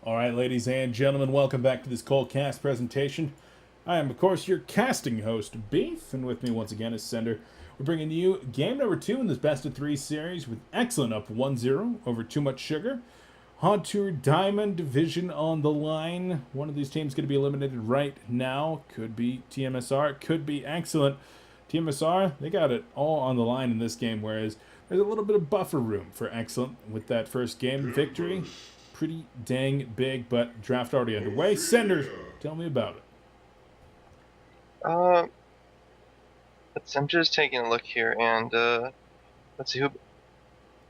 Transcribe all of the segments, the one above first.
All right, ladies and gentlemen, welcome back to this Cold Cast presentation. I am, of course, your casting host, Beef, and with me once again is Sender. We're bringing you game number 2 in this best of 3 series with Excellent up 1-0 over Too Much Sugar. HoN Tour Diamond division on the line. One of these teams going to be eliminated right now. Could be tmsR, could be Excellent. tmsR, they got it all on the line in this game, whereas there's a little bit of buffer room for Excellent with that first game victory. Pretty dang big, but draft already underway. Sender, tell me about it. I'm just taking a look here, and let's see who.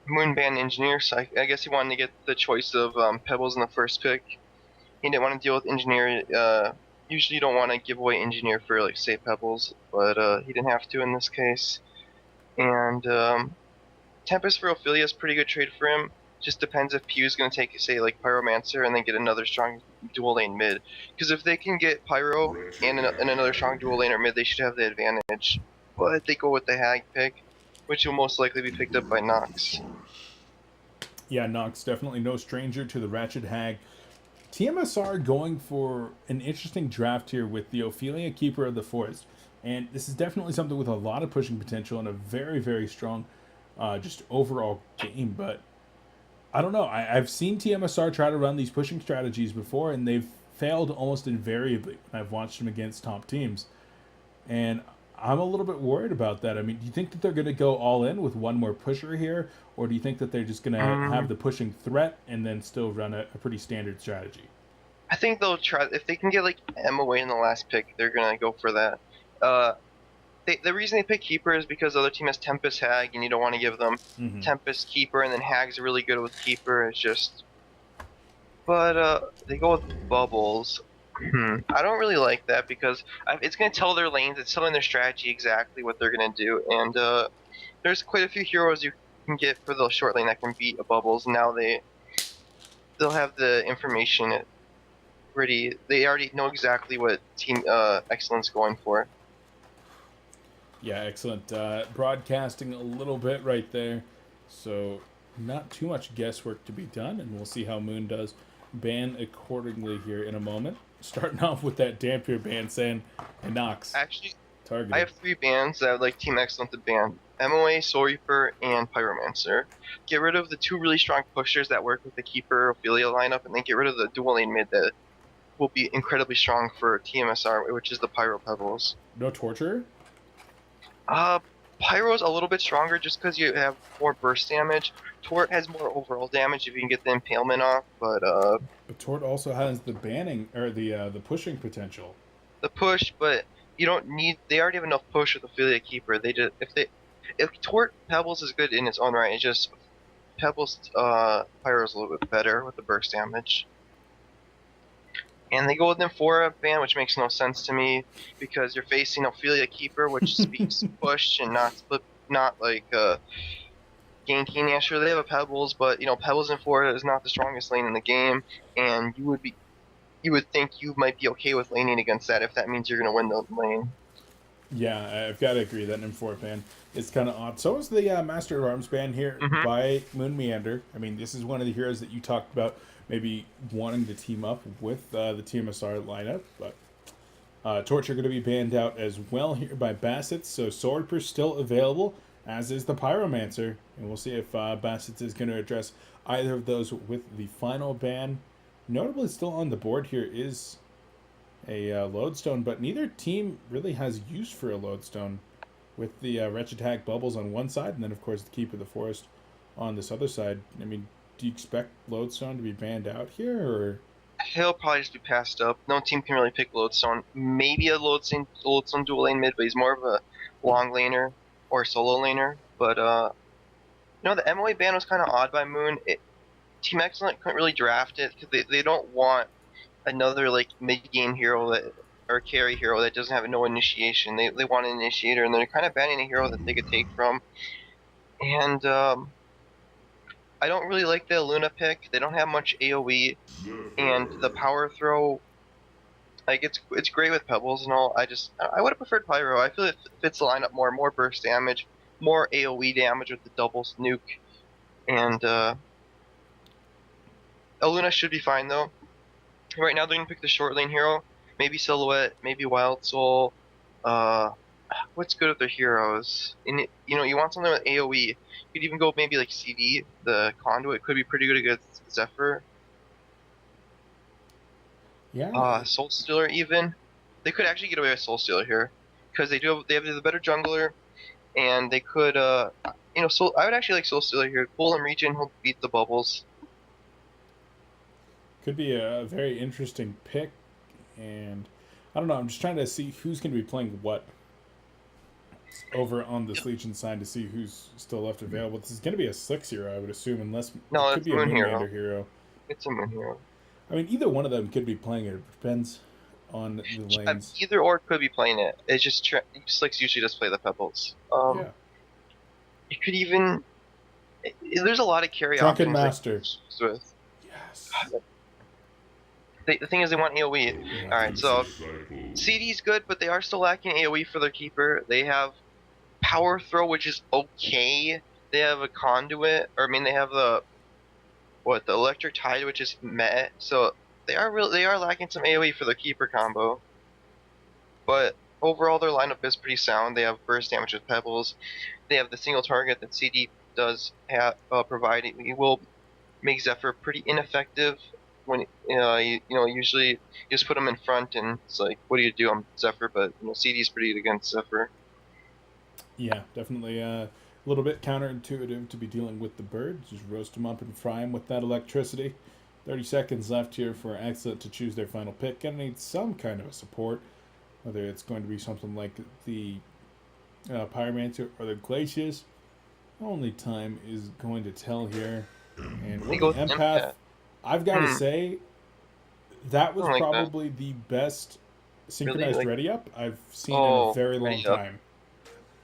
Moonband Engineer. So I guess he wanted to get the choice of Pebbles in the first pick. He didn't want to deal with Engineer. Usually, you don't want to give away Engineer for, like, say, Pebbles, but he didn't have to in this case. And Tempest for Ophelia is a pretty good trade for him. Just depends if Pew's going to take, say, like, Pyromancer and then get another strong dual lane mid. Because if they can get Pyro and another strong dual laner mid, they should have the advantage. But they go with the Hag pick, which will most likely be picked up by Nox. Yeah, Nox, definitely no stranger to the Ratchet Hag. tmsR going for an interesting draft here with the Ophelia Keeper of the Forest. And this is definitely something with a lot of pushing potential and a very, very strong just overall game. But I don't know. I've seen tmsR try to run these pushing strategies before, and they've failed almost invariably when I've watched them against top teams. And I'm a little bit worried about that. I mean, do you think that they're going to go all in with one more pusher here? Or do you think that they're just going to have the pushing threat and then still run a pretty standard strategy? I think they'll try. If they can get, like, M away in the last pick, they're going to go for that. The reason they pick Keeper is because the other team has Tempest Hag, and you don't want to give them Tempest Keeper, and then Hag's really good with Keeper. It's just... But they go with Bubbles. I don't really like that because it's going to tell their lanes, it's telling their strategy exactly what they're going to do. And there's quite a few heroes you can get for the short lane that can beat a Bubbles. Now they'll have the information ready. They already know exactly what Team Excellent's going for. Yeah, excellent. Broadcasting a little bit right there. So not too much guesswork to be done, and we'll see how Moon does. Ban accordingly here in a moment. Starting off with that Dampier ban saying, and Nox. Actually, targeted. I have 3 bans that I would like Team Excellent to ban. MOA, Soul Reaper, and Pyromancer. Get rid of the 2 really strong pushers that work with the Keeper Ophelia lineup, and then get rid of the dual lane mid that will be incredibly strong for tmsR, which is the Pyro Pebbles. No Torture? Pyro's a little bit stronger just because you have more burst damage. Tort has more overall damage if you can get the impalement off, but Tort also has the banning or the pushing potential. The push, but you don't need. They already have enough push with Ophelia Keeper. They just if Tort Pebbles is good in its own right, it's just Pebbles Pyro's a little bit better with the burst damage. And they go with Nymphora ban, which makes no sense to me because you're facing Ophelia Keeper, which speaks push and not like ganking. Yeah, sure they have a Pebbles, but you know Pebbles Nymphora is not the strongest lane in the game, and you would think you might be okay with laning against that if that means you're gonna win the lane. Yeah, I've got to agree that Nymphora ban is kind of odd. So is the Master of Arms ban here by Moon Meander. I mean, this is one of the heroes that you talked about maybe wanting to team up with the tmsR lineup, but Torture going to be banned out as well here by Bassett. So Swordper's still available, as is the Pyromancer, and we'll see if Bassett is going to address either of those with the final ban. Notably still on the board here is a Lodestone, but neither team really has use for a Lodestone, with the Wretched Hag Bubbles on one side, and then of course the Keeper of the Forest on this other side. I mean, do you expect Lodestone to be banned out here, or? He'll probably just be passed up. No team can really pick Lodestone. Maybe a Lodestone dual lane mid, but he's more of a long laner or solo laner. But you know, the MOA ban was kind of odd by Moon. Team Excellent couldn't really draft it because they don't want another like mid-game hero or carry hero that doesn't have no initiation. They want an initiator, and they're kind of banning a hero that they could take from. And I don't really like the Luna pick. They don't have much AoE, and the power throw, like it's great with Pebbles and all. I would have preferred Pyro. I feel it fits the lineup more burst damage, more AoE damage with the double nuke, and Luna should be fine though. Right now they're gonna pick the short lane hero, maybe Silhouette, maybe Wild Soul. Uh, what's good with their heroes? And you want something with AOE. You could even go maybe like CD, the conduit could be pretty good against Zephyr. Yeah, Soul Stealer even. They could actually get away with Soul Stealer here because they have the better jungler and they could Soul. I would actually like Soul Stealer here. Pull him region, he'll beat the bubbles. could be a very interesting pick, and I don't know. I'm just trying to see who's going to be playing what over on this Legion side to see who's still left available. This is going to be a Slicks hero, I would assume, unless it No, could it's be a Moon Moonlander Hero. hero. It's a Moon Hero. I mean, either one of them could be playing it. It depends on the lanes. Either or could be playing it. It's just Slicks usually just play the pebbles. Yeah. You could even. There's a lot of carry Drunken options. Master. With. Yes. The thing is, they want AoE. Alright, so CD's good, but they are still lacking AoE for their keeper. They have Power Throw, which is okay. They have a Conduit, or I mean, they have the Electric Tide, which is meh. So they are lacking some AoE for their keeper combo. But overall, their lineup is pretty sound. They have burst damage with Pebbles. They have the single target that CD does have provide. It will make Zephyr pretty ineffective when usually you just put him in front and it's like, what do you do? I'm Zephyr, but CD's pretty good against Zephyr. Yeah, definitely a little bit counterintuitive to be dealing with the bird. Just roast him up and fry him with that electricity. 30 seconds left here for xCet to choose their final pick. Gonna need some kind of a support, whether it's going to be something like the Pyromancer or the Glacius. Only time is going to tell here. And with the Empath, I've got to say, that was probably the best synchronized ready up I've seen in a very long time.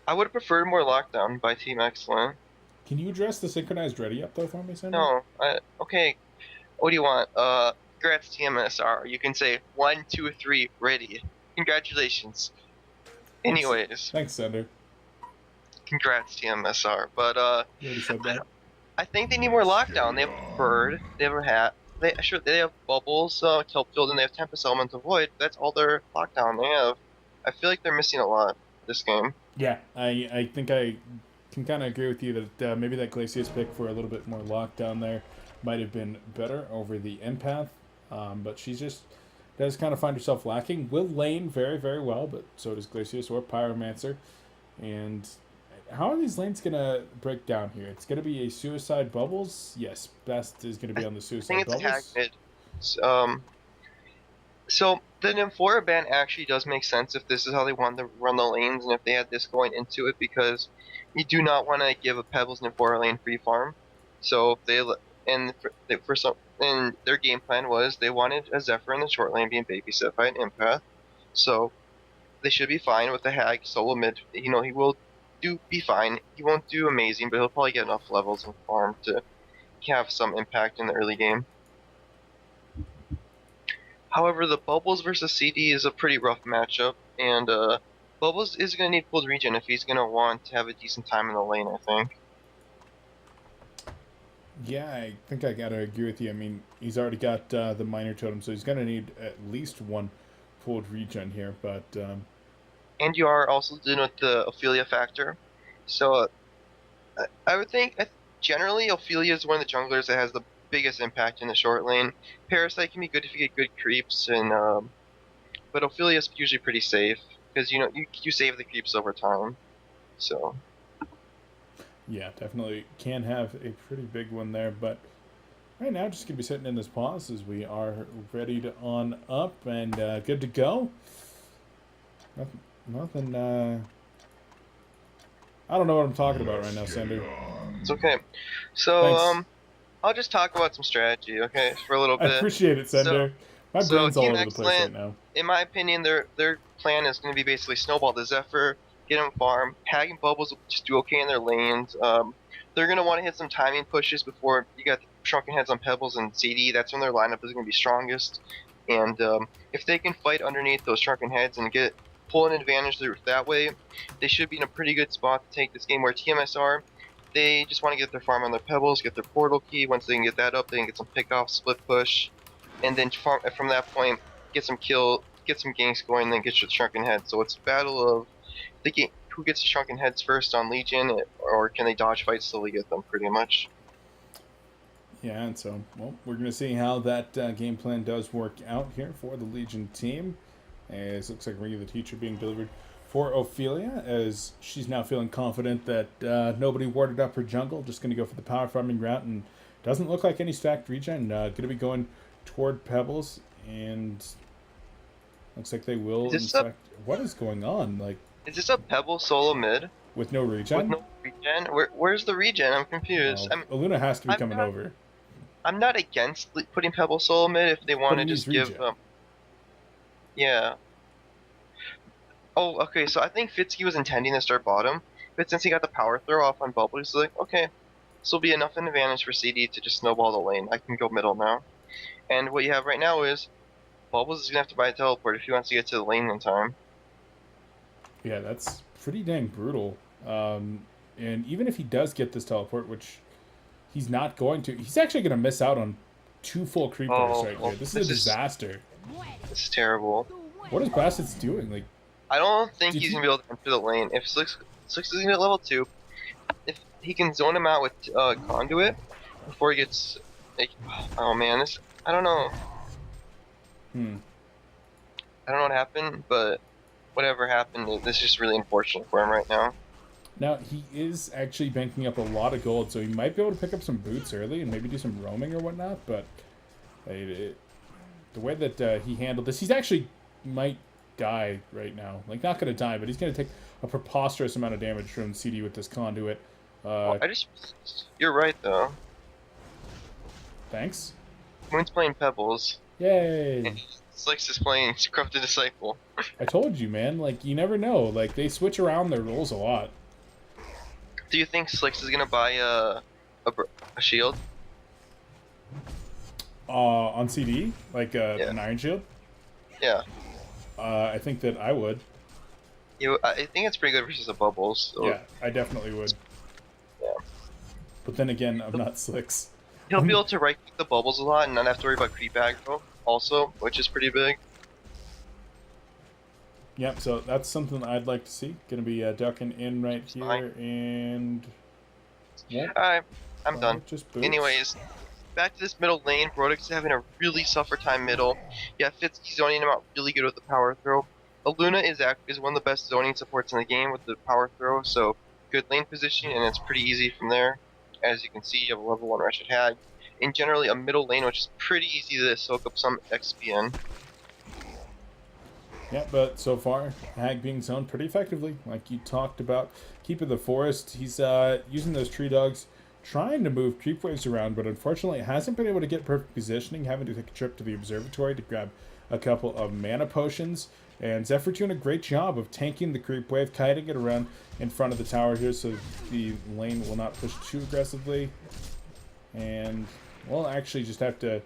I would have preferred more lockdown by Team Excellent. Can you address the synchronized ready up though for me, Sandra? No. Okay. What do you want? Congrats tmsR. You can say 1, 2, 3, ready. Congratulations. Anyways. Thanks, Sender. Congrats tmsR. But you already said that. I think they need more lockdown. They have Bird, they have a Hat, they have Bubbles, Kelpfield, and they have Tempest Element of Void. That's all their lockdown they have. I feel like they're missing a lot this game. Yeah, I think I can kind of agree with you that maybe that Glacius pick for a little bit more lockdown there might have been better over the Empath, but she just does kind of find herself lacking. Will lane very, very well, but so does Glacius or Pyromancer. And how are these lanes going to break down here? It's going to be a Suicide Bubbles. Yes, best is going to be on the Suicide Bubbles. I think it's mid. So the Nymphora ban actually does make sense if this is how they want to run the lanes and if they had this going into it, because you do not want to give a Pebbles Nymphora lane free farm. So their game plan was they wanted a Zephyr in the short lane being babysit by an Empath. So they should be fine with the Hag solo mid. He will be fine. He won't do amazing, but he'll probably get enough levels and farm to have some impact in the early game. However, the Bubbles versus CD is a pretty rough matchup, and Bubbles is going to need pulled regen if he's going to want to have a decent time in the lane, I think. Yeah, I think I got to agree with you. I mean, he's already got the minor totem, so he's going to need at least one pulled regen here, but... And you are also dealing with the Ophelia factor. So I would think, generally, Ophelia is one of the junglers that has the biggest impact in the short lane. Parasite can be good if you get good creeps, but Ophelia is usually pretty safe because you save the creeps over time. So yeah, definitely can have a pretty big one there. But right now, just gonna be sitting in this pause as we are ready to on up and good to go. Nothing. I don't know what I'm talking about right now, Sender. It's okay. So I'll just talk about some strategy, okay, for a little bit. I appreciate it, Sender. My brain's all over the place right now. In my opinion, their plan is going to be basically snowball the Zephyr, get him farm, Hag and Bubbles will just do okay in their lanes. They're going to want to hit some timing pushes before you got Shrunken Heads on Pebbles and CD. That's when their lineup is going to be strongest. And if they can fight underneath those Shrunken Heads and pull an advantage that way, they should be in a pretty good spot to take this game. Where tmsR, they just want to get their farm on their Pebbles, get their portal key. Once they can get that up, they can get some pick off, split push. and then from that point get some ganks going, and then get your shrunken head. So it's a battle of who gets the shrunken heads first on Legion, or can they dodge fights till they get them, pretty much. Yeah, and so, well, we're going to see how that game plan does work out here for the Legion team. As it looks like Ring of the Teacher being delivered for Ophelia, as she's now feeling confident that nobody warded up her jungle, just going to go for the power farming route, and doesn't look like any stacked regen. Going to be going toward Pebbles, and looks like they will, in fact... What is going on? Like, is this a Pebble solo mid? With no regen? With no regen? Where's the regen? I'm confused. Aluna has to be coming over. I'm not against putting Pebble solo mid if they want to just give... yeah. Oh, okay, so I think Fitzy was intending to start bottom, but since he got the power throw off on Bubble, he's like, okay, this will be enough an advantage for CD to just snowball the lane. I can go middle now. And what you have right now is Bubbles is going to have to buy a teleport if he wants to get to the lane in time. Yeah, that's pretty dang brutal. And even if he does get this teleport, which he's not going to, he's actually going to miss out on 2 full creepers right here. This is a disaster. This is terrible. What is Bassett's doing? Like, I don't think he's going to be able to enter the lane. If Slicks is going to get level 2, if he can zone him out with Conduit before he gets... like, oh man, I don't know. I don't know what happened, but whatever happened, this is just really unfortunate for him right now. Now, he is actually banking up a lot of gold, so he might be able to pick up some boots early and maybe do some roaming or whatnot, but the way that he handled this, he's actually might die right now. Like, not going to die, but he's going to take a preposterous amount of damage from CD with this Conduit. You're right, though. Thanks. Moon's playing Pebbles. Yay! And Slicks is playing Corrupted Disciple. I told you, man. Like, you never know. Like, they switch around their roles a lot. Do you think Slicks is gonna buy a shield? On CD? Like an Iron Shield? Yeah. I think that I would. I think it's pretty good versus the Bubbles. So. Yeah, I definitely would. Yeah. But then again, I'm not Slicks. He'll be able to right-click the Bubbles a lot and not have to worry about creep aggro also, which is pretty big. Yep, so that's something I'd like to see. Gonna be ducking in right here, and... Yep. Alright, I'm done. Just boots. Anyways, back to this middle lane. Brodix is having a really suffer time middle. Yeah, Fitzy's zoning him out really good with the power throw. Aluna is one of the best zoning supports in the game with the power throw, so good lane position, and it's pretty easy from there. As you can see, you have a level 1 Wretched Hag. And generally a middle lane, which is pretty easy to soak up some XP in. Yeah, but so far, Hag being zoned pretty effectively, like you talked about. Keeper of the Forest, he's using those tree dogs, trying to move creep waves around, but unfortunately hasn't been able to get perfect positioning, having to take a trip to the observatory to grab a couple of mana potions. And Zephyr doing a great job of tanking the creep wave, kiting it around in front of the tower here so the lane will not push too aggressively. And we'll actually just have to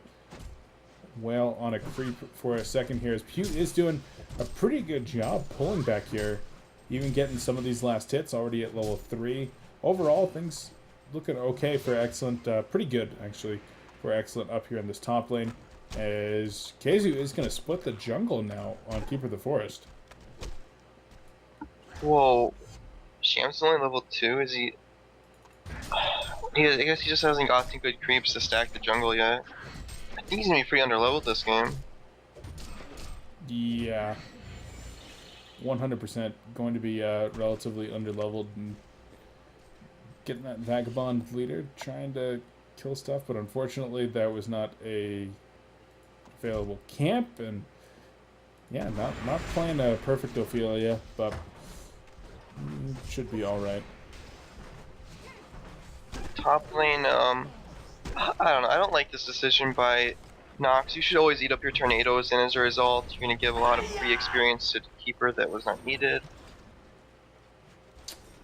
wail on a creep for a second here, as Pew is doing a pretty good job pulling back here, even getting some of these last hits already at level 3. Overall, things looking okay for Excellent, pretty good actually for Excellent up here in this top lane, as Kazu is going to split the jungle now on Keeper of the Forest. Whoa, Sham's only level 2, is he? I guess he just hasn't got some good creeps to stack the jungle yet. I think he's gonna be pretty underleveled this game. Yeah, 100% going to be relatively underleveled and getting that Vagabond leader, trying to kill stuff, but unfortunately that was not a available camp, and yeah, not playing a perfect Ophelia, but should be all right. Top lane, I don't know. I don't like this decision by Nox. You should always eat up your tornadoes, and as a result, you're going to give a lot of free experience to the Keeper that was not needed.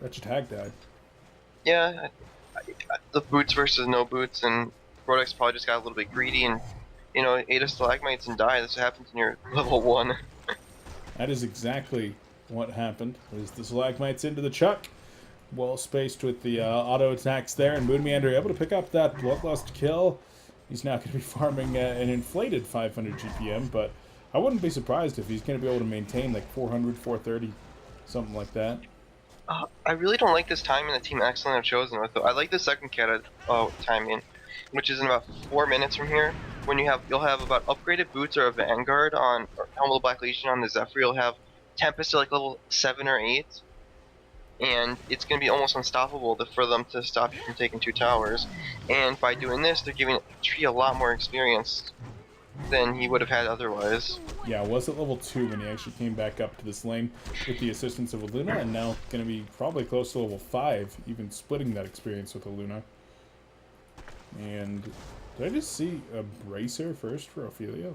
Wretched Hag died. Yeah, the boots versus no boots, and Brodix probably just got a little bit greedy and, you know, ate a stalagmites and died. That's what happens when you're level 1. That is exactly what happened. Was the stalagmites into the chuck? Well spaced with the auto attacks there, and Moon Meander able to pick up that bloodlust kill, he's now going to be farming an inflated 500 GPM, but I wouldn't be surprised if he's going to be able to maintain like 400, 430, something like that. I really don't like this timing that Team Excellent have chosen with. I like the second cat timing, which is in about 4 minutes from here. When you'll have about upgraded boots or a Vanguard on or Helm of the Black Legion on the Zephyr. You'll have Tempest at like level 7 or 8, and it's going to be almost unstoppable for them to stop you from taking 2 towers. And by doing this, they're giving Tree a lot more experience than he would have had otherwise. Yeah, was at level 2 when he actually came back up to this lane with the assistance of Aluna, and now going to be probably close to level 5, even splitting that experience with Aluna. And did I just see a Bracer first for Ophelia?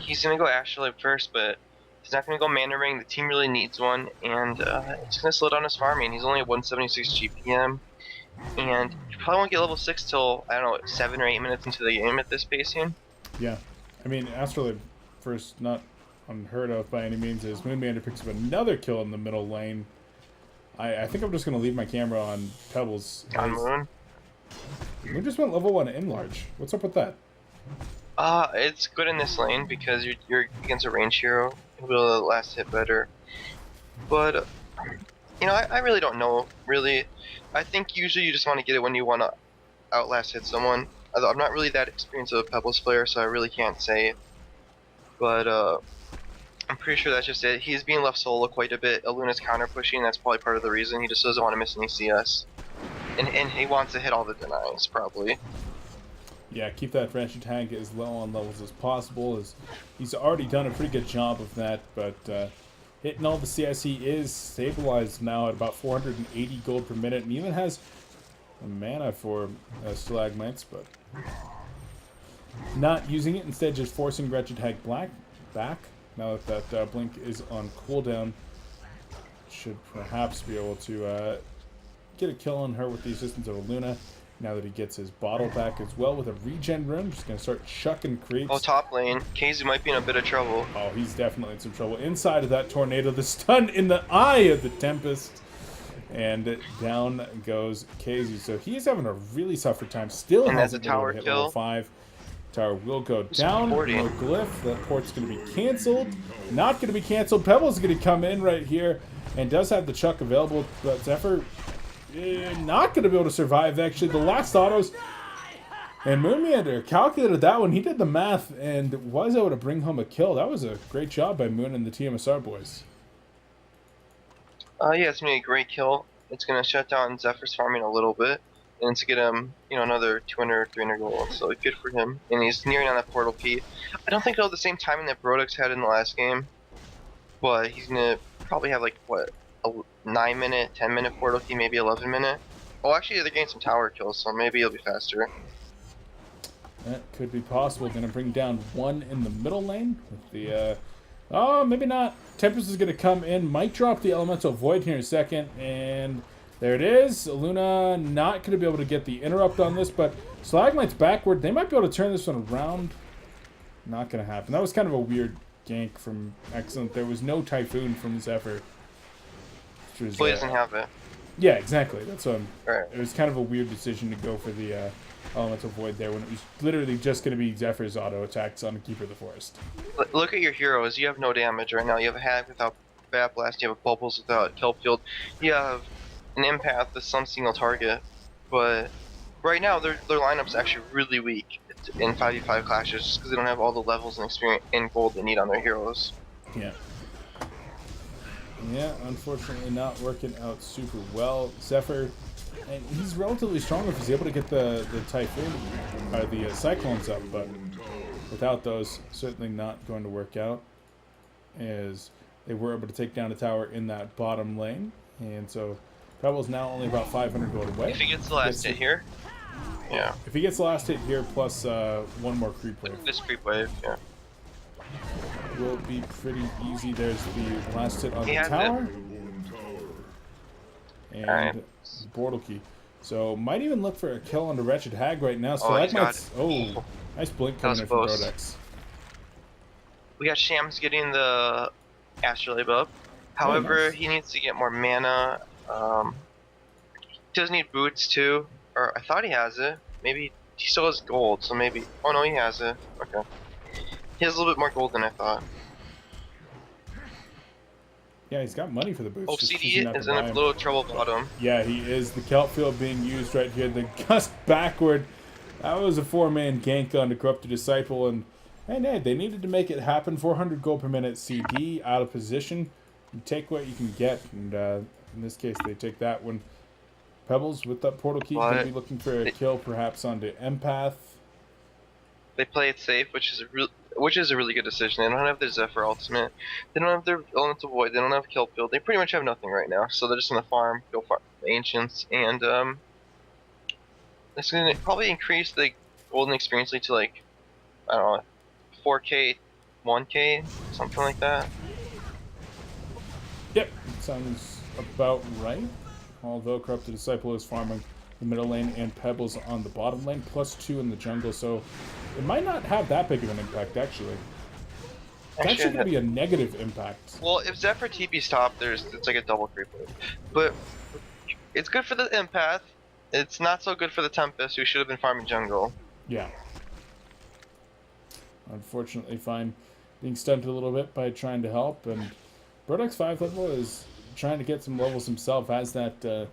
He's going to go Astrolabe first, but he's not going to go Mana Ring. The team really needs one, and it's going to slow down his farming. He's only at 176 GPM, and you probably won't get level 6 till, I don't know, 7 or 8 minutes into the game at this pacing. Yeah. I mean, Astrolabe first, not unheard of by any means, as Moonmander picks up another kill in the middle lane. I think I'm just going to leave my camera on Pebbles. On Moon? We just went level 1 in large. What's up with that? It's good in this lane because you're against a range hero. You'll be able to last hit better. But, you know, I really don't know, really. I think usually you just want to get it when you want to outlast hit someone. I'm not really that experienced of a Pebbles player, so I really can't say. But, I'm pretty sure that's just it. He's being left solo quite a bit. Aluna's counter pushing, that's probably part of the reason. He just doesn't want to miss any CS. And he wants to hit all the denies, probably. Yeah, keep that Ratchet Tag as low on levels as possible. As he's already done a pretty good job of that, but hitting all the CS, he is stabilized now at about 480 gold per minute, and even has mana for Stalagmites, but not using it. Instead, just forcing Ratchet Tag back. Now that Blink is on cooldown, should perhaps be able to get a kill on her with the assistance of Aluna. Now that he gets his bottle back as well with a regen room, just going to start chucking creeps. Oh, top lane. KZ might be in a bit of trouble. Oh, he's definitely in some trouble. Inside of that tornado, the stun in the eye of the Tempest. And down goes KZ. So he's having a really suffer time. Still hasn't been able to hit level 5. Tower will go down. No glyph. That port's going to be canceled. Not going to be canceled. Pebble's going to come in right here and does have the chuck available. But Zephyr not going to be able to survive, actually. The last autos. And Moonmeander calculated that one. He did the math and was able to bring home a kill. That was a great job by Moon and the tmsR boys. Yeah, it's going to be a great kill. It's going to shut down Zephyr's farming a little bit. And to get him, you know, another 200, 300 gold. So good for him. And he's nearing on that portal key. I don't think it'll have the same timing that Brodux had in the last game. But he's going to probably have, like, what, a 9-minute, 10-minute portal key, maybe 11-minute. Oh, actually, they're getting some tower kills, so maybe it'll be faster. That could be possible. Going to bring down one in the middle lane with the, oh, maybe not. Tempest is going to come in. Might drop the Elemental Void here in a second. And there it is. Aluna not going to be able to get the interrupt on this, but Stalagmite's backward. They might be able to turn this one around. Not going to happen. That was kind of a weird gank from Excellent. There was no Typhoon from Zephyr. Well, he doesn't have it. Yeah, exactly. That's what right. It was kind of a weird decision to go for the Elemental Void there when it was literally just going to be Zephyr's auto attacks on Keeper of the Forest. Look at your heroes. You have no damage right now. You have a Hag without Bat Blast. You have a Bubbles without Kelp Field. You have an Empath with some single target. But right now, their lineup's actually really weak in 5v5 clashes just because they don't have all the levels and experience and gold they need on their heroes. Yeah. Yeah, unfortunately not working out super well. Zephyr, and he's relatively strong if he's able to get the Typhoon, or the Cyclones up, but without those, certainly not going to work out, as they were able to take down a tower in that bottom lane, and so Pebble's now only about 500 gold away. If he gets the last hit here, yeah. If he gets the last hit here, plus one more creep wave. This creep wave, yeah. Will be pretty easy. There's the last hit on the tower. And right. Portal key. So might even look for a kill on the Wretched Hag right now. So oh, that might. Oh, nice blink coming in from close. Brodux. We got Shams getting the Astrolabe up. However, nice. He needs to get more mana. He does need boots too. Or I thought he has it. Maybe he still has gold, so maybe. Oh no, he has it. Okay. He has a little bit more gold than I thought. Yeah, he's got money for the boots. Oh, Just CD choosing not is to in buy a 'em. little trouble bottom. Yeah, he is. The kelp field being used right here. The gust backward. That was a 4-man gank on the Corrupted Disciple, and hey, they needed to make it happen. 400 gold per minute. CD out of position. You take what you can get, and in this case, they take that one. Pebbles with that portal key, going to But be looking for a kill, perhaps onto Empath. they play it safe, which is a really good decision. They don't have their Zephyr ultimate. They don't have their Elemental Void. They don't have Kill Field. They pretty much have nothing right now. So they're just gonna farm, go farm Ancients, and it's gonna probably increase the golden experience lead to like, I don't know, 4K, 1K, something like that. Yep, sounds about right. Although Corrupted Disciple is farming the middle lane and Pebbles on the bottom lane, +2 in the jungle, so it might not have that big of an impact, actually. It's actually going to be a negative impact. Well, if Zephyr TP's top, it's like a double creep loop. But it's good for the Empath. It's not so good for the Tempest, who should have been farming jungle. Yeah. Unfortunately, Fine being stunted a little bit by trying to help, and Brodek's 5 level is trying to get some levels himself, has that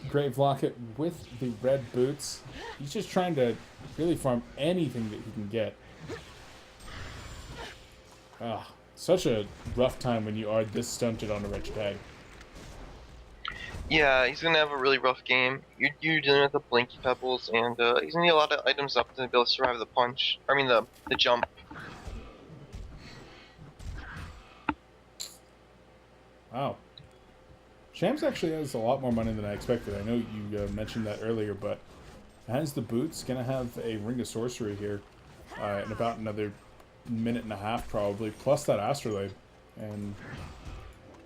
Grave Locket with the red boots. He's just trying to really farm anything that he can get. Ah, such a rough time when you are this stunted on a wretched tag. Yeah, he's gonna have a really rough game. You're dealing with the Blinky Pebbles, and he's gonna need a lot of items up to be able to survive the punch. I mean the jump. Wow. Shams actually has a lot more money than I expected. I know you mentioned that earlier, but has the boots. Gonna have a Ring of Sorcery here in about another minute and a half, probably, plus that Astrolabe. And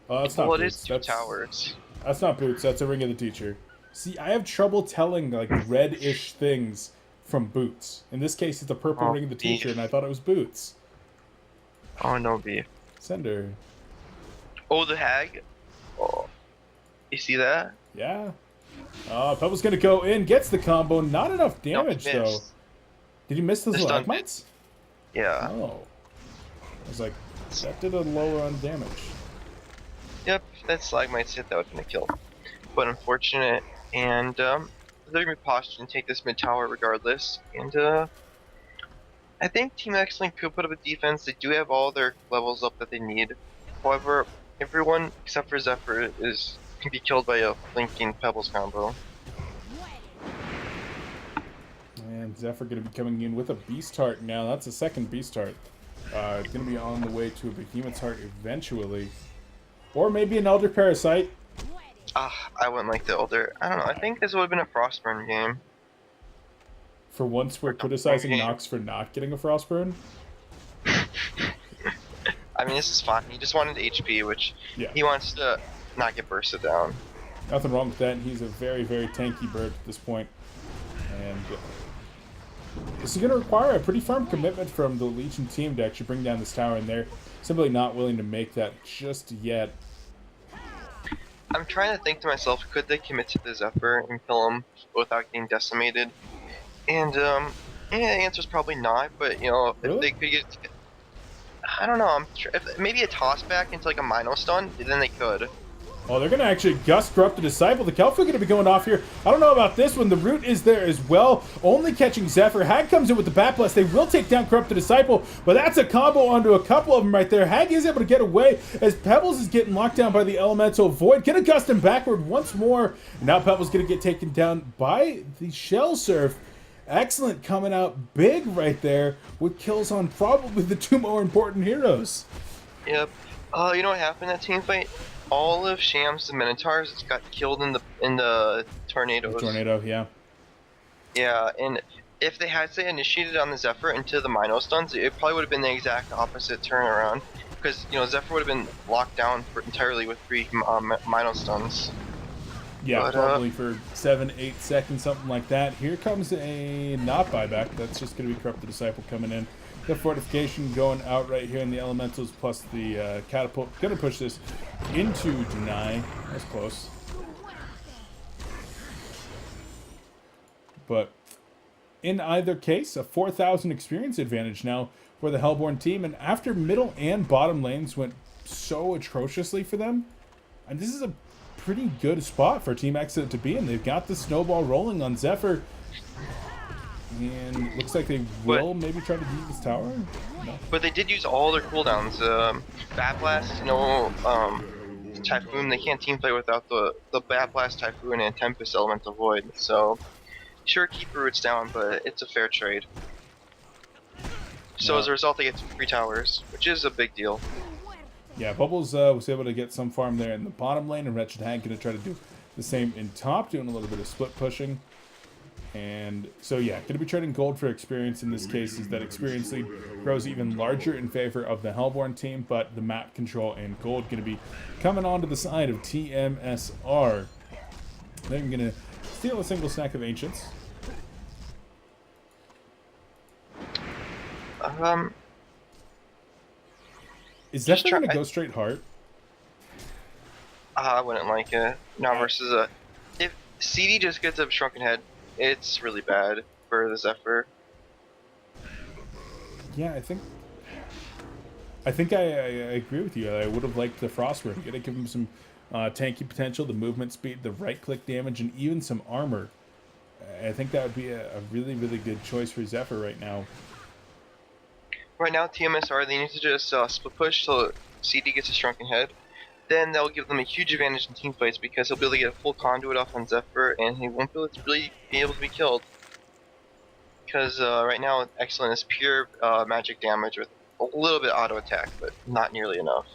that's not well, it boots. is 2 towers. That's not boots. That's a Ring of the Teacher. See, I have trouble telling like red-ish things from boots. In this case, it's a purple Ring of the Teacher, and I thought it was boots. Oh no, beef. Sender. Oh, the hag. Oh, you see that? Yeah. Pebble's gonna go in, gets the combo. Not enough damage though. Did he miss those Lagmites? Yeah. Oh. I was like, that did a lower on damage. Yep, that Slagmites hit, that would have been a kill. But unfortunate, and they're gonna be postured and take this mid tower regardless. And I think Team X-Link could put up a defense. They do have all their levels up that they need. However, everyone except for Zephyr can be killed by a Blinking Pebbles combo. And Zephyr going to be coming in with a Beast Heart now. That's a second Beast Heart. Going to be on the way to a Behemoth's Heart eventually. Or maybe an Elder Parasite. I wouldn't like the Elder. I don't know. I think this would have been a Frostburn game. For once, we're criticizing Nox for not getting a Frostburn. I mean, this is fine. He just wanted HP, which he wants to not get bursted down. Nothing wrong with that. He's a very, very tanky bird at this point. And this is going to require a pretty firm commitment from the Legion team to actually bring down this tower, and they're simply not willing to make that just yet. I'm trying to think to myself, could they commit to the Zephyr and kill him without getting decimated? And yeah, the answer's probably not. But you know, if they could get, I don't know. I'm sure if maybe a toss back into like a Mino stun, then they could. Oh, they're going to actually gust Corrupt the Disciple. The Kelphic going to be going off here. I don't know about this one. The Root is there as well. Only catching Zephyr. Hag comes in with the Bat Blast. They will take down Corrupt the Disciple, but that's a combo onto a couple of them right there. Hag is able to get away as Pebbles is getting locked down by the Elemental Void. Going to gust him backward once more. And now Pebbles going to get taken down by the Shell Surf. Excellent coming out big right there with kills on probably the 2 more important heroes. Yep. You know what happened in that team fight? All of Shams the Minotaurs got killed in the tornadoes. Tornado, yeah. Yeah, and if they had say initiated on the Zephyr into the Mino stuns, it probably would have been the exact opposite turnaround. Because you know Zephyr would have been locked down entirely with 3 Mino stuns. Yeah, but, probably for 7-8 seconds, something like that. Here comes a not buyback. That's just going to be Corrupt the Disciple coming in. The fortification going out right here in the elementals, plus the catapult. Going to push this into deny. That's close. But in either case, a 4,000 experience advantage now for the Hellborn team. And after middle and bottom lanes went so atrociously for them, and this is a pretty good spot for Team xCet to be in. They've got the snowball rolling on Zephyr. And looks like they will maybe try to beat this tower. No. But they did use all their cooldowns. Bat Blast, no Typhoon. They can't team play without the Bat Blast, Typhoon, and Tempest Elemental Void. So, sure, keep your roots down, but it's a fair trade. So as a result, they get 3 towers, which is a big deal. Yeah, Bubbles was able to get some farm there in the bottom lane, and Wretched Hag going to try to do the same in top, doing a little bit of split pushing. And so, yeah, going to be trading gold for experience in this case, is that experience lead grows even larger in favor of the Hellborn team, but the map control and gold going to be coming onto the side of tmsR. They're going to steal a single stack of Ancients. Is that going to go straight heart? I wouldn't like it. Now versus a... If CD just gets up Shrunken Head, it's really bad for the Zephyr. Yeah, I think I agree with you. I would have liked the Frostburn. Going to give him some tanky potential, the movement speed, the right-click damage, and even some armor. I think that would be a really, really good choice for Zephyr right now. Right now, tmsR, they need to just split push till CD gets a Shrunken Head. Then that'll give them a huge advantage in team fights because he'll be able to get a full conduit off on Zephyr, and he won't be able to really be able to be killed. Because right now, Excellent is pure magic damage with a little bit auto attack, but not nearly enough.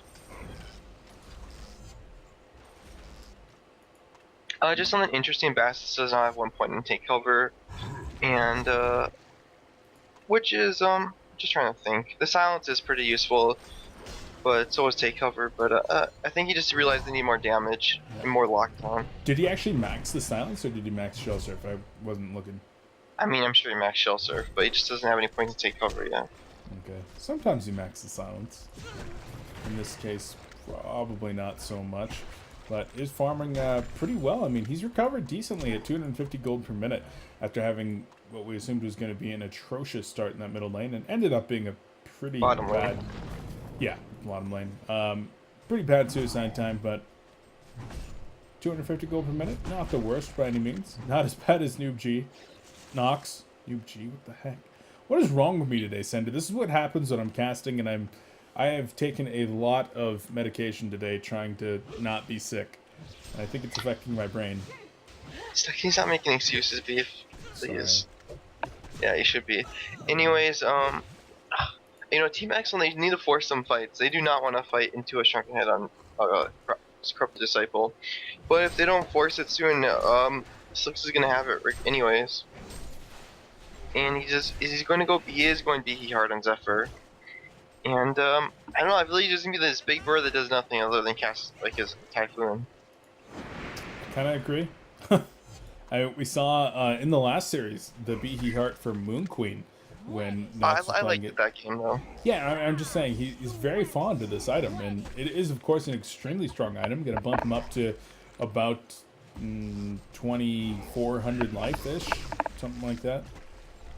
Just something interesting, Bastus does not have 1 point in take cover, and which is just trying to think. The silence is pretty useful, but so is take cover. But I think he just realized they need more damage and more lockdown. Did he actually max the silence, or did he max shell surf? I wasn't looking. I mean, I'm sure he maxed shell surf, but he just doesn't have any points to take cover yet. Okay. Sometimes he maxes the silence. In this case, probably not so much. But is farming pretty well. I mean, he's recovered decently at 250 gold per minute after having what we assumed was going to be an atrocious start in that middle lane, and ended up being a pretty bottom bad... lane. Yeah, bottom lane. Pretty bad suicide time, but 250 gold per minute, not the worst by any means. Not as bad as Noob G. Nox. Noob G, what the heck? What is wrong with me today, Sender? This is what happens when I'm casting, and I have taken a lot of medication today trying to not be sick. And I think it's affecting my brain. He's not making excuses, Beef. Please. Yeah, he should be. Anyways, you know, Team Excellent, they need to force some fights. They do not want to fight into a Shrunken Head on Corrupted Disciple. But if they don't force it soon, Slicks is gonna have it anyways. And he is going to be hard on Zephyr. And I don't know, I really just gonna be this big bird that does nothing other than cast like his Typhoon. Kinda agree. We saw in the last series the Be Heart for Moon Queen when I liked that game though. Yeah, I'm just saying he's very fond of this item, and it is of course an extremely strong item. Gonna bump him up to about 2,400 life-ish, something like that.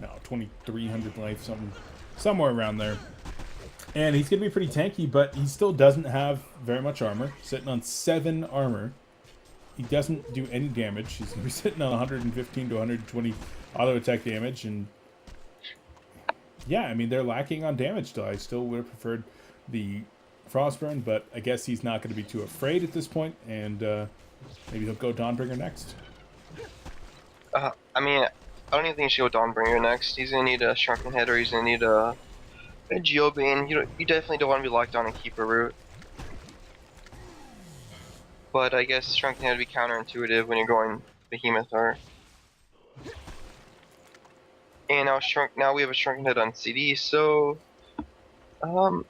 No, 2,300 life, somewhere around there. And he's going to be pretty tanky, but he still doesn't have very much armor. Sitting on 7 armor. He doesn't do any damage. He's going to be sitting on 115 to 120 auto attack damage. And yeah, I mean, they're lacking on damage still. I still would have preferred the Frostburn, but I guess he's not going to be too afraid at this point. And maybe he'll go Dawnbringer next. I mean, I don't even think he should go Dawnbringer next. He's going to need a Shrunken Head, or he's going to need a Geobane. You definitely don't want to be locked on and keep a root. But I guess Shrunken Head would be counterintuitive when you're going Behemoth Art. And now we have a Shrunken Head on CD, so you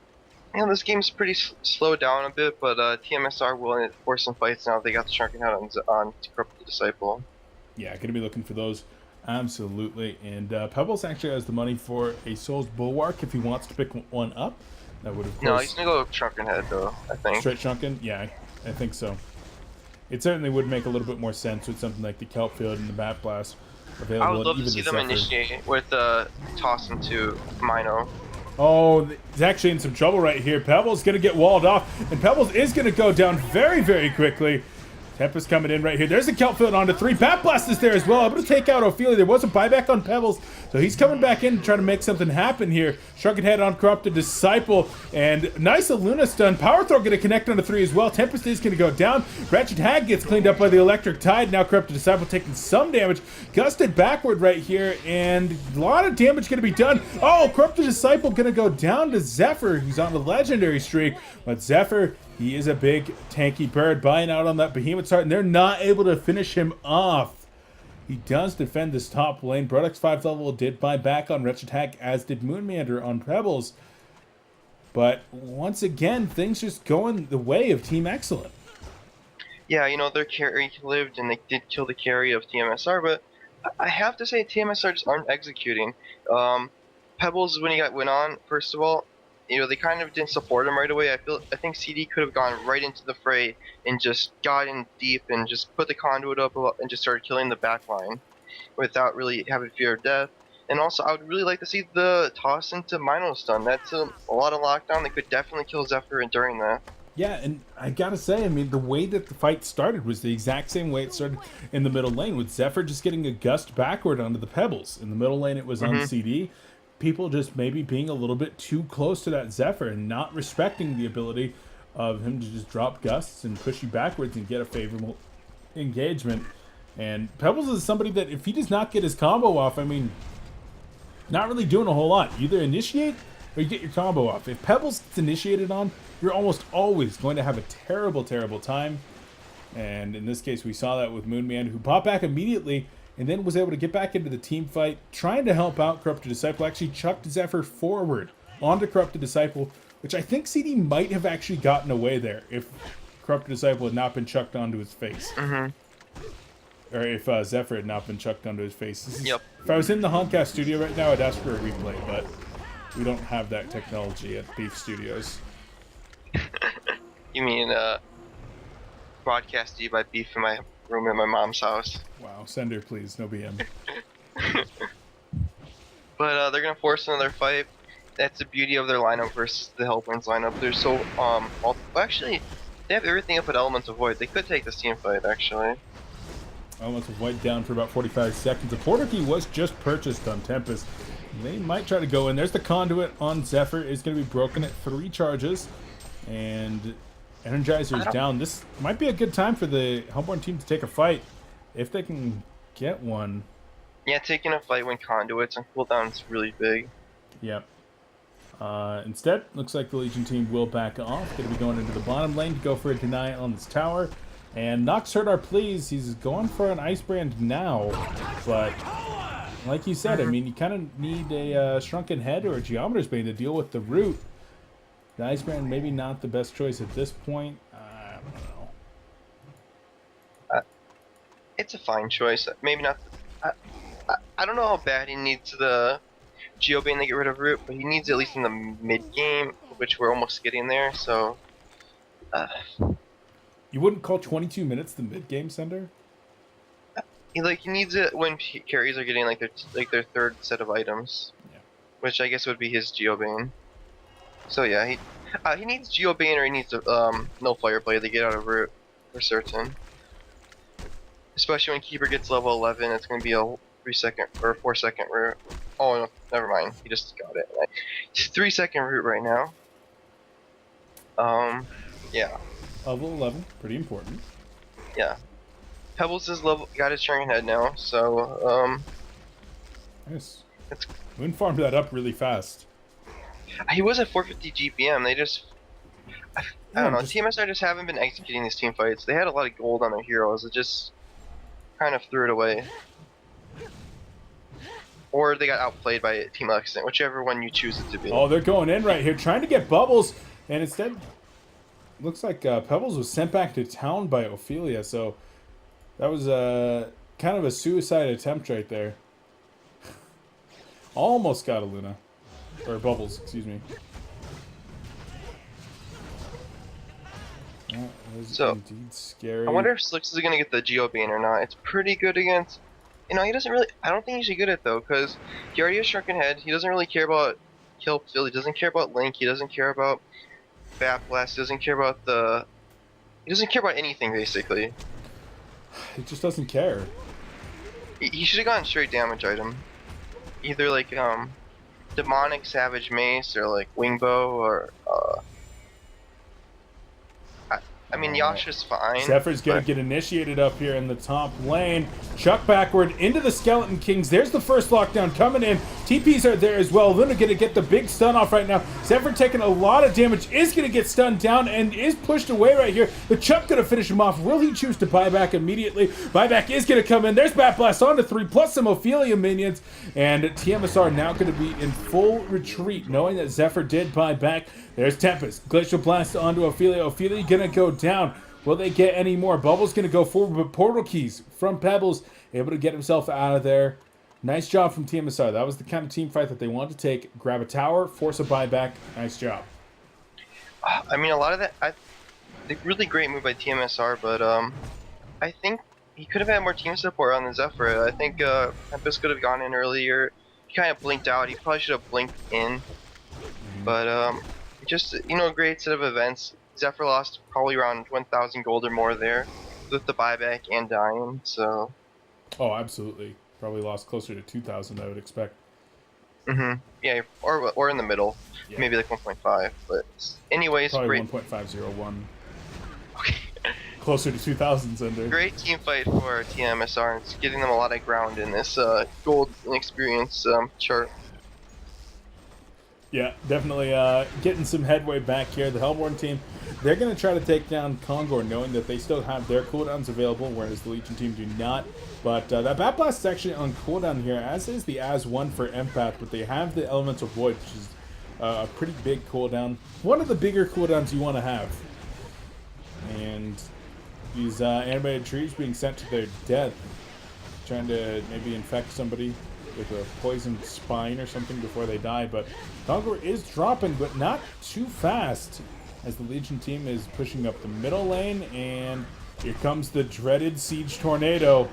know, this game's pretty slowed down a bit, but tmsR will force some fights now. They got the Shrunken Head on Corrupted Disciple. Yeah, going to be looking for those. Absolutely. And Pebbles actually has the money for a Soul's Bulwark if he wants to pick one up. That would, of course... No, he's going to go Shrunken Head, though, I think. Straight Shrunken? Yeah, I think so. It certainly would make a little bit more sense with something like the Kelp Field and the Bat Blast. available. I would And love to even see the them Zephyr. initiate with toss into Mino. Oh, he's actually in some trouble right here. Pebbles going to get walled off, and Pebbles is going to go down very, very quickly. Tempest coming in right here. There's a Kelp Field onto 3. Bat Blast is there as well, able to take out Ophelia. There was a buyback on Pebbles, so he's coming back in to try to make something happen here. Shrunken Head on Corrupted Disciple, and nice Luna stun. Power Throw going to connect onto 3 as well. Tempest is going to go down. Ratchet Hag gets cleaned up by the Electric Tide. Now Corrupted Disciple taking some damage. Gusted backward right here, and a lot of damage going to be done. Oh, Corrupted Disciple going to go down to Zephyr. He's on the legendary streak, but Zephyr, he is a big tanky bird buying out on that Behemoth Heart, and they're not able to finish him off. He does defend this top lane. Brodex 5 level did buy back on Wretched Hag, as did Moonmeander on Pebbles. But once again, things just going the way of Team Excellent. Yeah, you know, their carry lived and they did kill the carry of tmsR, but I have to say tmsR just aren't executing. Pebbles, when he went on, first of all, you know, they kind of didn't support him right away. I think CD could have gone right into the fray and just got in deep and just put the conduit up and just started killing the back line without really having fear of death. And also, I would really like to see the toss into Mino stun. That's a lot of lockdown. They could definitely kill Zephyr during that. Yeah, and I gotta say, I mean, the way that the fight started was the exact same way it started in the middle lane, with Zephyr just getting a gust backward onto the Pebbles. In the middle lane, it was on CD. People just maybe being a little bit too close to that Zephyr and not respecting the ability of him to just drop gusts and push you backwards and get a favorable engagement. And Pebbles is somebody that if he does not get his combo off, I mean, not really doing a whole lot. You either initiate or you get your combo off. If Pebbles gets initiated on, you're almost always going to have a terrible, terrible time. And in this case, we saw that with Moonman, who popped back immediately and then was able to get back into the team fight, trying to help out Corrupted Disciple. Actually chucked Zephyr forward onto Corrupted Disciple, which I think CD might have actually gotten away there if Corrupted Disciple had not been chucked onto his face. Or if Zephyr had not been chucked onto his face. If I was in the HoNcast studio right now, I'd ask for a replay, but we don't have that technology at Beef Studios. You mean broadcast to you by Beef in my room at my mom's house? Wow, sender please, no BM. But they're gonna force another fight. That's the beauty of their lineup versus the Hellborn's lineup. They're so actually, they have everything up at Elements of Void. They could take this team fight actually. Elements of Void down for about 45 seconds. The Porter Key was just purchased on Tempest. They might try to go in. There's the Conduit on Zephyr. Is going to be broken at 3 charges. And Energizer's down. This might be a good time for the Hellborn team to take a fight, if they can get one. Yeah, taking a fight when Conduits and cooldown is really big. Yep. Instead, looks like the Legion team will back off. Going to be going into the bottom lane to go for a deny on this tower. And Nox heard our pleas. He's going for an Ice Brand now. But like you said, I mean, you kind of need a Shrunken Head or a Geometer's Bane to deal with the root. The Ice Brand maybe not the best choice at this point. I don't know. It's a fine choice. Maybe not. I don't know how bad he needs the Geobane to get rid of root, but he needs it at least in the mid game, which we're almost getting there. So. You wouldn't call 22 minutes the mid game, Sender? He needs it when carries are getting their third set of items, which I guess would be his Geobane. So yeah, he needs Geobane or he needs no Fire Blade to get out of root for certain. Especially when Keeper gets level 11, it's going to be a 3-second or 4-second root. Oh no, never mind, he just got it. It's 3-second root right now. Yeah. Level 11, pretty important. Yeah. Pebbles is got his Shrunken Head now, so Nice. Moon farmed that up really fast. He was at 450 GPM. They just, I don't know. tmsR just haven't been executing these team fights. They had a lot of gold on their heroes. It just kind of threw it away. Or they got outplayed by Team Excellent, whichever one you choose it to be. Oh, they're going in right here, trying to get Bubbles, and instead, looks like Pebbles was sent back to town by Ophelia, so that was kind of a suicide attempt right there. Almost got a Luna. Or Bubbles, excuse me. That was So, indeed scary. I wonder if Slicks is going to get the Geobane or not. It's pretty good against you know, he doesn't really. I don't think he should get it though, because he already has Shrunken Head. He doesn't really care about Kill Fill. He doesn't care about Link. He doesn't care about Bat Blast. He doesn't care about the. He doesn't care about anything basically. He just doesn't care. He should have gone straight damage item, either like Demonic Savage Mace or like Wing Bow or I mean, Yasha's fine. Zephyr's going to get initiated up here in the top lane. Chuck backward into the Skeleton Kings. There's the first lockdown coming in. TPs are there as well. Luna going to get the big stun off right now. Zephyr taking a lot of damage. Is going to get stunned down and is pushed away right here. The Chuck going to finish him off. Will he choose to buy back immediately? Buyback is going to come in. There's Bat Blast on to 3 plus some Ophelia minions. And tmsR now going to be in full retreat, knowing that Zephyr did buy back. There's Tempest. Glacial Blast onto Ophelia. Ophelia going to go down. Will they get any more? Bubbles going to go forward, but Portal Keys from Pebbles able to get himself out of there. Nice job from tmsR. That was the kind of team fight that they wanted to take. Grab a tower, force a buyback. Nice job. I mean, a lot of that, really great move by tmsR, but I think he could have had more team support on the Zephyr. I think Tempest could have gone in earlier. He kind of blinked out. He probably should have blinked in, but just, you know, a great set of events. Zephyr lost probably around 1,000 gold or more there with the buyback and dying, so. Oh, absolutely. Probably lost closer to 2,000, I would expect. Yeah, or in the middle. Yeah. Maybe like 1.5, but anyways, probably great. 1.501. Okay. Closer to 2,000, Zender. Great team fight for tmsR. It's getting them a lot of ground in this gold and experience chart. Yeah, definitely getting some headway back here. The Hellborn team, they're going to try to take down Kongor, knowing that they still have their cooldowns available, whereas the Legion team do not. But that Bat Blast is actually on cooldown here, as is the As-1 for Empath, but they have the Elemental Void, which is a pretty big cooldown. One of the bigger cooldowns you want to have. And these animated trees being sent to their death, trying to maybe infect somebody with a poisoned spine or something before they die, but Kongor is dropping, but not too fast, as the Legion team is pushing up the middle lane, and here comes the dreaded Siege Tornado.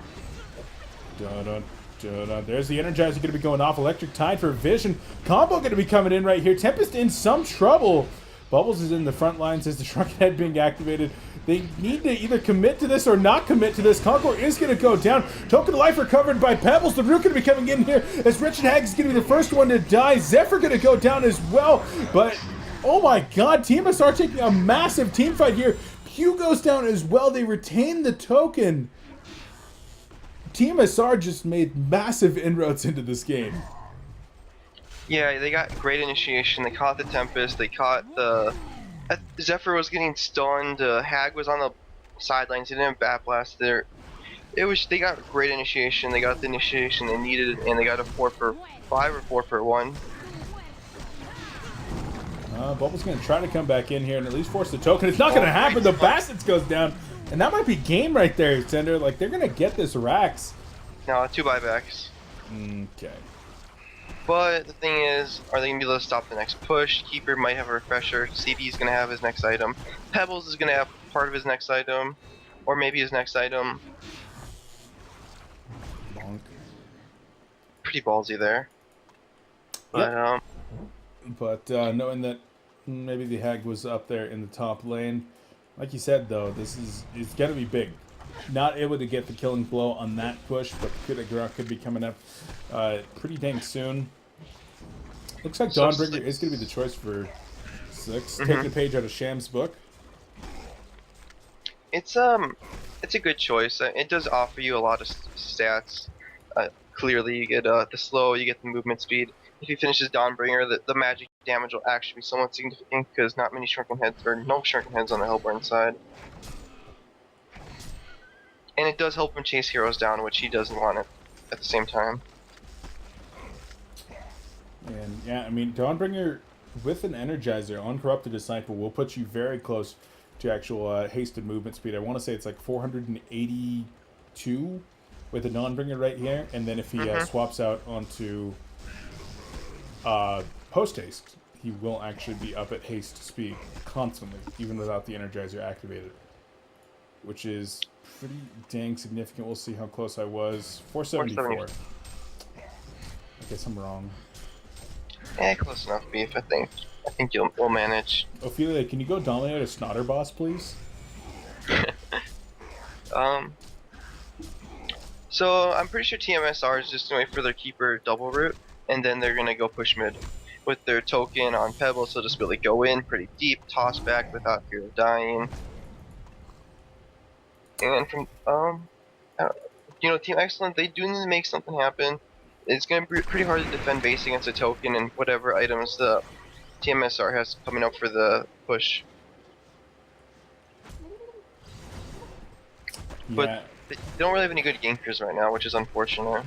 Dun, dun, dun. There's the Energizer going to be going off. Electric Tide for Vision. Combo going to be coming in right here. Tempest in some trouble. Bubbles is in the front lines as the Shrunken Head being activated. They need to either commit to this or not commit to this. Kongor is going to go down. Token of Life recovered by Pebbles. The Root going to be coming in here as Richard Hag is going to be the first one to die. Zephyr going to go down as well. But, oh my god, tmsR taking a massive team fight here. Pew goes down as well. They retain the token. tmsR just made massive inroads into this game. Yeah, they got great initiation. They caught the Tempest. They caught the... Zephyr was getting stunned. Hag was on the sidelines. He didn't have Bat Blast there. They got great initiation. They got the initiation they needed, and they got a 4 for 5 or 4 for 1. Bubble's going to try to come back in here and at least force the token. It's not going to happen. The Bassets goes down. And that might be game right there, Sender. Like, they're going to get this Rax. No, 2 buybacks. Okay. But the thing is, are they going to be able to stop the next push? Keeper might have a refresher. CB's going to have his next item. Pebbles is going to have part of his next item. Or maybe his next item. Bonk. Pretty ballsy there. But, knowing that maybe the Hag was up there in the top lane, like you said, though, it's going to be big. Not able to get the killing blow on that push, but could be coming up pretty dang soon. Looks like Dawnbringer is going to be the choice for 6. Taking a page out of Sham's book. It's a good choice. It does offer you a lot of stats. Clearly, you get the slow, you get the movement speed. If he finishes Dawnbringer, the magic damage will actually be somewhat significant because not many Shrunken Heads, or no Shrunken Heads on the Hellborn side. And it does help him chase heroes down, which he doesn't want it at the same time. And yeah, I mean, Dawnbringer with an Energizer on Corrupted Disciple will put you very close to actual hasted movement speed. I want to say it's like 482 with a Dawnbringer right here. And then if he swaps out onto post haste, he will actually be up at haste speed constantly, even without the Energizer activated. which is pretty dang significant. We'll see how close I was. 474. I guess I'm wrong. Close enough, Beef. I think we'll manage. Ophelia, can you go dominate a Snotter boss, please? So I'm pretty sure tmsR is just going to wait for their keeper double root, and then they're going to go push mid with their token on Pebble. So just really go in pretty deep, toss back without fear of dying. And from Team Excellent, they do need to make something happen. It's going to be pretty hard to defend base against a token and whatever items the tmsR has coming up for the push. Yeah. But they don't really have any good gankers right now, which is unfortunate.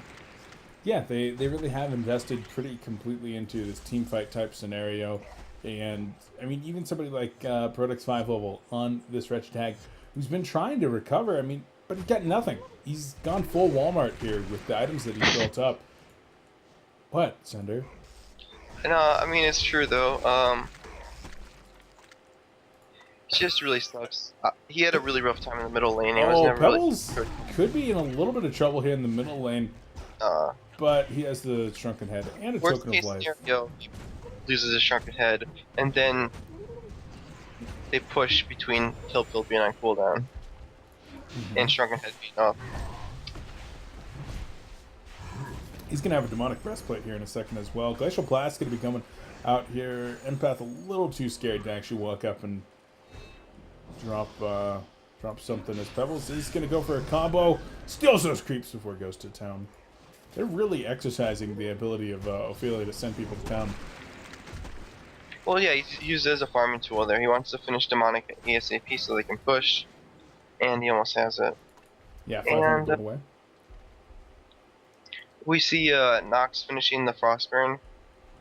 Yeah, they really have invested pretty completely into this team fight type scenario. And, I mean, even somebody like Produx 5 level on this wretched tag, who's been trying to recover, I mean, but he's got nothing. He's gone full Walmart here with the items that he's built up. What, Sender? No, I mean, it's true, though. It just really sucks. He had a really rough time in the middle lane. Pebbles could be in a little bit of trouble here in the middle lane. But he has the Shrunken Head and a Token of Life. Scenario, he loses his Shrunken Head, and then they push between Kill Pill being on cooldown and Shrunken Head being up. He's going to have a Demonic Breastplate here in a second as well. Glacial Blast going to be coming out here. Empath a little too scared to actually walk up and drop something as Pebbles is going to go for a combo. Steals those creeps before it goes to town. They're really exercising the ability of Ophelia to send people to town. Well, yeah, he's used it as a farming tool there. He wants to finish Demonic ASAP so they can push, and he almost has it. Yeah, 500 away. We see Nox finishing the Frostburn,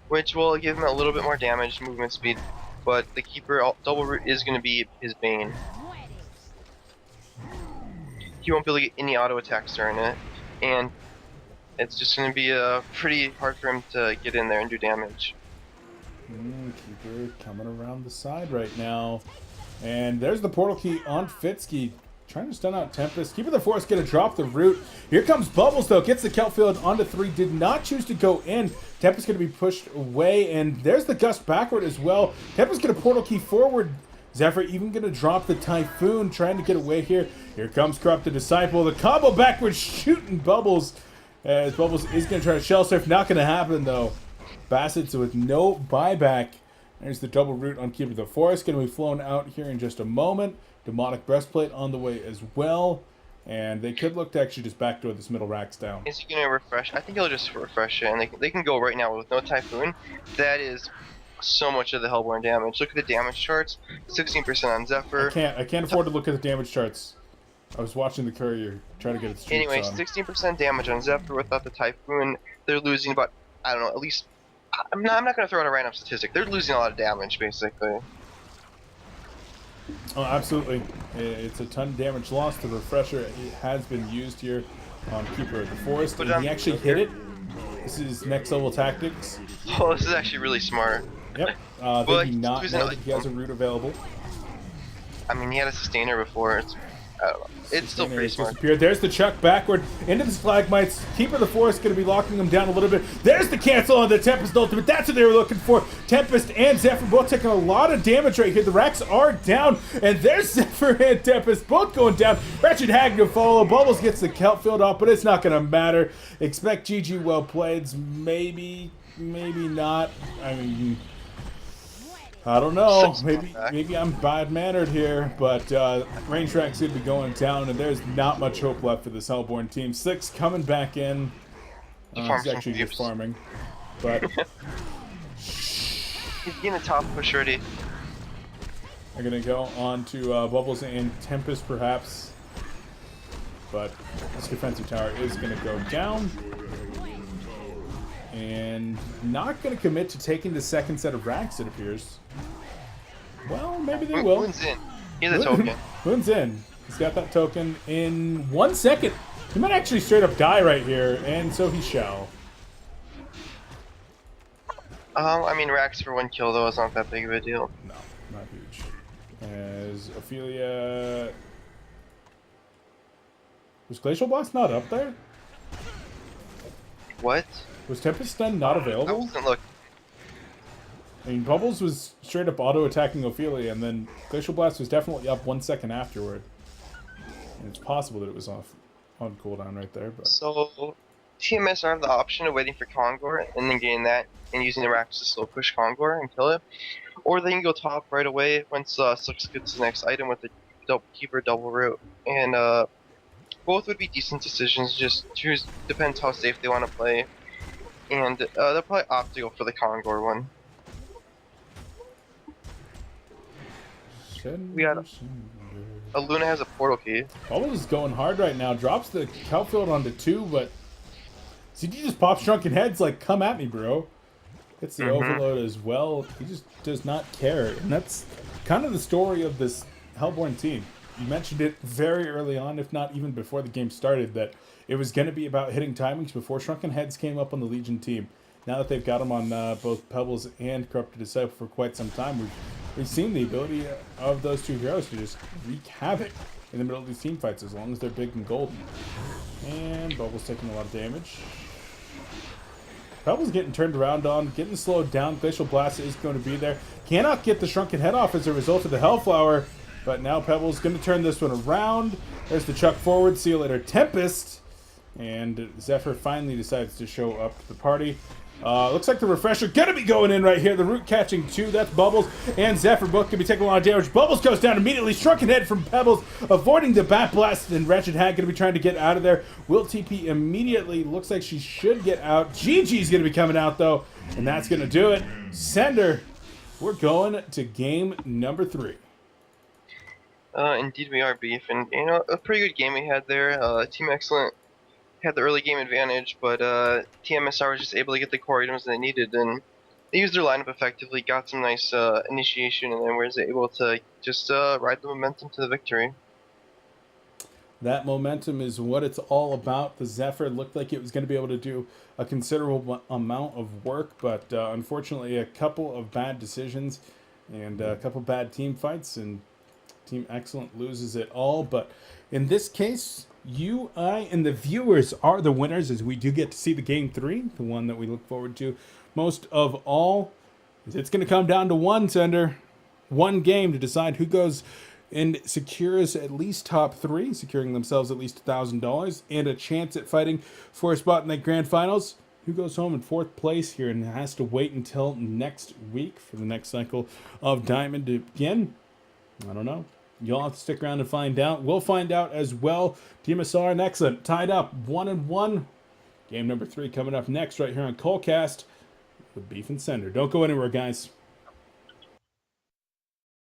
which will give him a little bit more damage, movement speed, but the Keeper double root is going to be his bane. He won't be able to get any auto attacks during it, and it's just going to be pretty hard for him to get in there and do damage. Keeper coming around the side right now. And there's the portal key on Fitsky. Trying to stun out Tempest. Keeper the Forest going to drop the root. Here comes Bubbles, though. Gets the Kelp Field onto 3. Did not choose to go in. Tempest going to be pushed away. And there's the Gust backward as well. Tempest going to portal key forward. Zephyr even going to drop the Typhoon. Trying to get away here. Here comes Corrupted Disciple. The combo backwards shooting Bubbles. As Bubbles is going to try to shell surf. Not going to happen, though. Bassett's with no buyback. There's the double root on Keeper the Forest. Going to be flown out here in just a moment. Demonic Breastplate on the way as well. And they could look to actually just backdoor this middle racks down. Is he going to refresh? I think he'll just refresh it, and they can go right now with no Typhoon. That is so much of the Hellborn damage. Look at the damage charts. 16% on Zephyr. I can't afford to look at the damage charts. I was watching the courier trying to get its streaks Anyway, on. 16% damage on Zephyr without the Typhoon. They're losing about, I don't know, at least... I'm not going to throw out a random statistic. They're losing a lot of damage, basically. Oh, absolutely. It's a ton of damage lost. The refresher has been used here on Keeper of the Forest. And he actually hit it. This is next level tactics. Oh, this is actually really smart. Yep. They do not know that he has a root available. I mean, he had a sustainer before. I don't know. It's still pretty smart. There's the chuck backward into the Stalagmites. Keeper of the Forest going to be locking them down a little bit. There's the cancel on the Tempest ultimate. That's what they were looking for. Tempest and Zephyr both taking a lot of damage right here. The racks are down. And there's Zephyr and Tempest both going down. Wretched Hag to follow. Bubbles gets the Kelp Field off, but it's not going to matter. Expect GG well played. Maybe not. I mean... I don't know. Maybe I'm bad-mannered here, but Range Track's going to be going down, and there's not much hope left for this Hellborn team. 6 coming back in. He's actually just farming, but he's getting a top push ready. They're going to go on to Bubbles and Tempest, perhaps, but this defensive tower is going to go down. And not going to commit to taking the second set of racks, it appears. Well, maybe they will. Moon's in. He has a token. Moon's in. He's got that token in 1 second. He might actually straight up die right here, and so he shall. I mean, racks for 1 kill, though, is not that big of a deal. No, not huge. As Ophelia Was Glacial Blast not up there? What? Was Tempest Stun not I available? wasn't looking. I mean, Bubbles was straight up auto-attacking Ophelia, and then Glacial Blast was definitely up 1 second afterward. And it's possible that it was off on cooldown right there, but... So, tmsR have the option of waiting for Kongor and then getting that and using the racks to slow push Kongor and kill it. Or they can go top right away once Six gets the next item with the Keeper double root. And both would be decent decisions, just depends how safe they want to play. And they'll probably opt to go for the Kongor one. We got a Luna has a portal key. Bubbles is going hard right now. Drops the Cowfield onto 2, but CD just pops Shrunken Heads like, come at me, bro. Gets the overload as well. He just does not care. And that's kind of the story of this Hellborn team. You mentioned it very early on, if not even before the game started, that it was going to be about hitting timings before Shrunken Heads came up on the Legion team. Now that they've got them on both Pebbles and Corrupted Disciple for quite some time, we've seen the ability of those two heroes to just wreak havoc in the middle of these team fights as long as they're big and golden. And Bubbles taking a lot of damage. Pebbles getting turned around on, getting slowed down. Glacial Blast is going to be there. Cannot get the Shrunken Head off as a result of the Hellflower, but now Pebbles going to turn this one around. There's the chuck forward. See you later, Tempest. And Zephyr finally decides to show up to the party. Looks like the refresher gonna be going in right here. The root catching 2. That's Bubbles and Zephyr both gonna be taking a lot of damage. Bubbles goes down immediately. Shrunken Head from Pebbles, avoiding the Bat Blast, and Wretched Hag gonna be trying to get out of there. Will TP immediately. Looks like she should get out. GG's gonna be coming out though, and that's gonna do it. Sender, we're going to game number 3. Indeed we are, Beef, and you know, a pretty good game we had there. Team Excellent had the early game advantage, but tmsR was just able to get the core items they needed, and they used their lineup effectively, got some nice initiation, and then was able to just ride the momentum to the victory. That momentum is what it's all about. The Zephyr looked like it was going to be able to do a considerable amount of work, but unfortunately a couple of bad decisions and a couple bad team fights, and Team Excellent loses it all. But in this case, you, I, and the viewers are the winners, as we do get to see the game 3, the one that we look forward to most of all. It's going to come down to one, Sender. One game to decide who goes and secures at least top 3, securing themselves at least $1,000 and a chance at fighting for a spot in the grand finals. Who goes home in 4th place here and has to wait until next week for the next cycle of Diamond to begin? I don't know. You'll have to stick around to find out. We'll find out as well. tmsR and Excellent tied up 1-1. Game number 3 coming up next right here on Colecast with Beef and Sender. Don't go anywhere, guys.